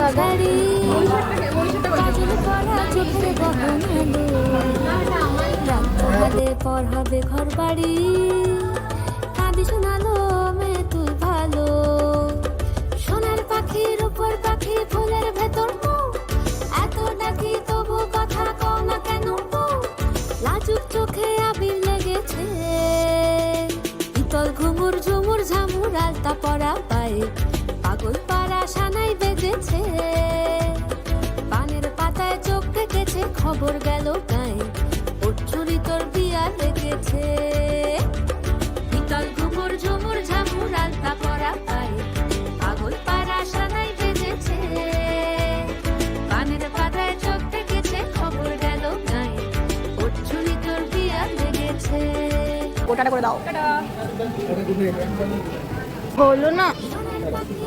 শাড়ি কাজল পরা চোখের গহনালো রাত পোহালে পর হবে ঘর বাড়ি কাঁদি শোনালো মেয়ে তুই ভালো সোনার পাখির উপর পাখি ফুলের ভেতর এত ডাকি তবু কথা কও না কেন লাজুক চোখে আবির লেগেছে পিতল ঘুমুর ঝুমুর ঝামুর আলতা পরা পায়ে পাগল পাড়া সানাই বেজেছে পানের পাতায় চোখ রেখেছে খবর গেল গায়ে ওর চুরি তোর বিয়া লেগেছে পিতল ঘুমুর ঝুমুর ঝামুর আলতা পরা পায়ে পাগল পাড়া সানাই বেজেছে পানের পাতায় চোখ রেখেছে খবর গেল গায়ে ওর চুরি তোর বিয়া লেগেছে ওটা করে দাও হলো না সোনার পাখি